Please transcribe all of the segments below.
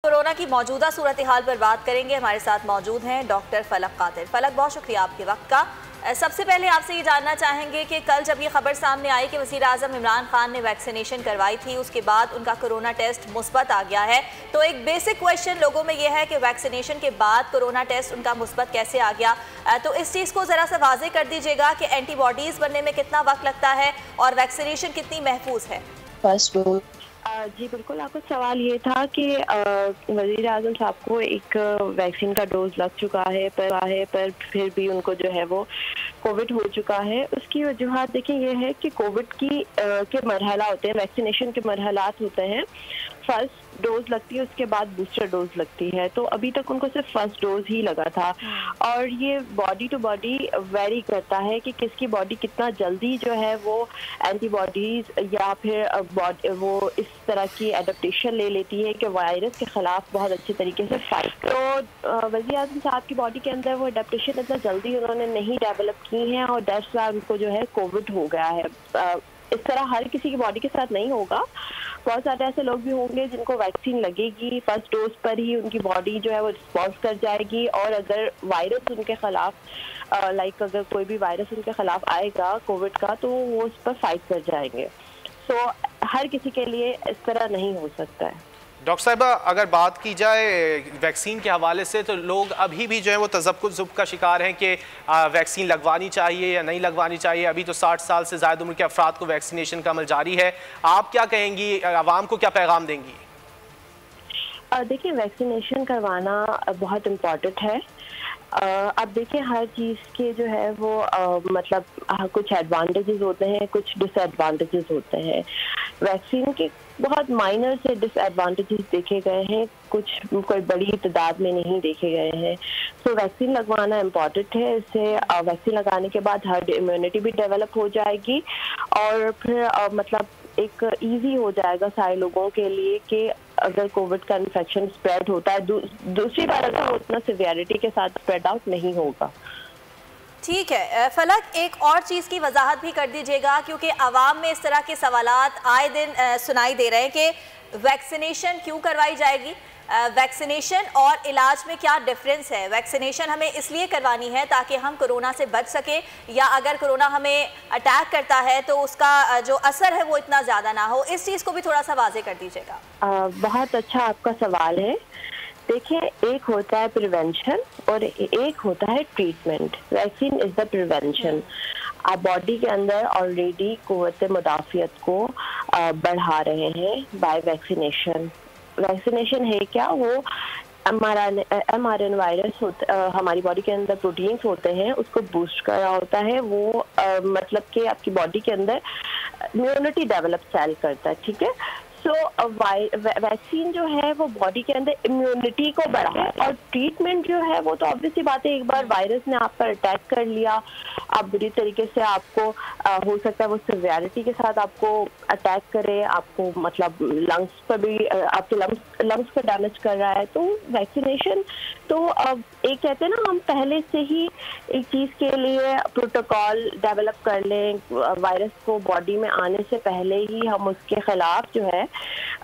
Corona की मौजूदा सूरत हाल पर बात करेंगे। हमारे साथ मौजूद हैं डॉक्टर फलक कादिर। फलक, बहुत शुक्रिया आपके वक्त का। सबसे पहले आपसे ये जानना चाहेंगे कि कल जब ये खबर सामने आई कि वज़ीर आज़म इमरान खान ने वैक्सीनेशन करवाई थी, उसके बाद उनका कोरोना टेस्ट मुस्बत आ गया है, तो एक बेसिक क्वेश्चन लोगों में ये है कि वैक्सीनेशन के बाद कोरोना टेस्ट उनका मुस्बत कैसे आ गया। तो इस चीज़ को ज़रा सा वाज़ेह कर दीजिएगा कि एंटीबॉडीज़ बनने में कितना वक्त लगता है और वैक्सीनेशन कितनी महफूज है। फर्स्ट डोज जी बिल्कुल, आपका सवाल ये था कि वज़ीर आज़म साहब को एक वैक्सीन का डोज लग चुका है पर फिर भी उनको जो है वो कोविड हो चुका है। उसकी वजूहत देखिए ये है कि कोविड की के मरहला होते हैं, वैक्सीनेशन के मरहलात होते हैं। फर्स्ट डोज लगती है, उसके बाद बूस्टर डोज लगती है। तो अभी तक उनको सिर्फ फर्स्ट डोज ही लगा था और ये बॉडी टू बॉडी वेरी करता है कि किसकी बॉडी कितना जल्दी जो है वो एंटीबॉडीज या फिर वो इस तरह की एडेप्टेशन ले लेती है कि वायरस के खिलाफ बहुत अच्छे तरीके से फाइट। तो वज़ीर आज़म साहब की बॉडी के अंदर वो एडेप्टेशन इतना जल्दी उन्होंने नहीं डेवलप की है और दैट्स व्हाई उनको जो है कोविड हो गया है। इस तरह हर किसी की बॉडी के साथ नहीं होगा। बहुत सारे ऐसे लोग भी होंगे जिनको वैक्सीन लगेगी, फर्स्ट डोज पर ही उनकी बॉडी जो है वो रिस्पॉन्स कर जाएगी और अगर वायरस उनके खिलाफ अगर कोई भी वायरस उनके खिलाफ आएगा कोविड का, तो वो उस पर फाइट कर जाएंगे। सो हर किसी के लिए इस तरह नहीं हो सकता है। डॉक्टर साहिबा, अगर बात की जाए वैक्सीन के हवाले से तो लोग अभी भी जो है वो तज़ब्ज़ुब का शिकार हैं कि वैक्सीन लगवानी चाहिए या नहीं लगवानी चाहिए। अभी तो 60 साल से ज़्यादा उम्र के अफराद को वैक्सीनेशन का अमल जारी है। आप क्या कहेंगी, आवाम को क्या पैगाम देंगी? देखिए, वैक्सीनेशन करवाना बहुत इम्पॉर्टेंट है। अब देखिए, हर चीज़ के जो है वो कुछ एडवांटेजेस होते हैं, कुछ डिसएडवांटेजेस होते हैं। वैक्सीन के बहुत माइनर से डिसएडवांटेजेस देखे गए हैं, कोई बड़ी तादाद में नहीं देखे गए हैं। तो वैक्सीन लगवाना इम्पॉर्टेंट है। इससे वैक्सीन लगाने के बाद हर्ड इम्यूनिटी भी डेवलप हो जाएगी और फिर एक इजी हो जाएगा सारे लोगों के लिए कि अगर कोविड का इन्फेक्शन स्प्रेड होता है दूसरी बार अगर उतना सिवियरिटी के साथ स्प्रेड आउट नहीं होगा। ठीक है फलक, एक और चीज़ की वजाहत भी कर दीजिएगा क्योंकि आवाम में इस तरह के सवालात आए दिन सुनाई दे रहे हैं कि वैक्सीनेशन क्यों करवाई जाएगी, वैक्सीनेशन और इलाज में क्या डिफरेंस है। वैक्सीनेशन हमें इसलिए करवानी है ताकि हम कोरोना से बच सके, या अगर कोरोना हमें अटैक करता है तो उसका जो असर है वो इतना ज़्यादा ना हो। इस चीज़ को भी थोड़ा सा वाज़ेह कर दीजिएगा। बहुत अच्छा आपका सवाल है। देखिए, एक होता है प्रिवेंशन और एक होता है treatment. Vaccine is the prevention. आप बॉडी के अंदर ऑलरेडी कुव्वत मुदाफ़ियत को बढ़ा रहे हैं बाय वैक्सीनेशन। वैक्सीनेशन है क्या? वो mRNA वायरस हमारी बॉडी के अंदर प्रोटीन्स होते हैं, उसको बूस्ट कर रहा होता है। वो मतलब कि आपकी बॉडी के अंदर इम्यूनिटी डेवलप सेल करता है। ठीक है, सो वैक्सीन जो है वो बॉडी के अंदर इम्यूनिटी को बढ़ाए और ट्रीटमेंट जो है वो तो ऑब्वियसली बात है, एक बार वायरस ने आप पर अटैक कर लिया, आप बुरी तरीके से आपको हो सकता है वो सिवियरिटी के साथ आपको अटैक करे, आपको लंग्स पर भी आपके लंग्स पर डैमेज कर रहा है। तो वैक्सीनेशन तो एक कहते हैं ना, हम पहले से ही एक चीज़ के लिए प्रोटोकॉल डेवलप कर लें, वायरस को बॉडी में आने से पहले ही हम उसके खिलाफ जो है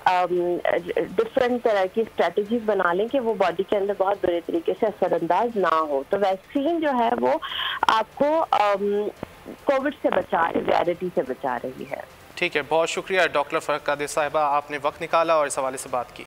डिफरेंट तरह की स्ट्रेटजीज बना लें कि वो बॉडी के अंदर बहुत बुरे तरीके से असरअंदाज ना हो। तो वैक्सीन जो है वो आपको कोविड से बचा, सिवियरिटी से बचा रही है। ठीक है, बहुत शुक्रिया डॉक्टर फलक कादिर साहिबा, आपने वक्त निकाला और इस हवाले से बात की।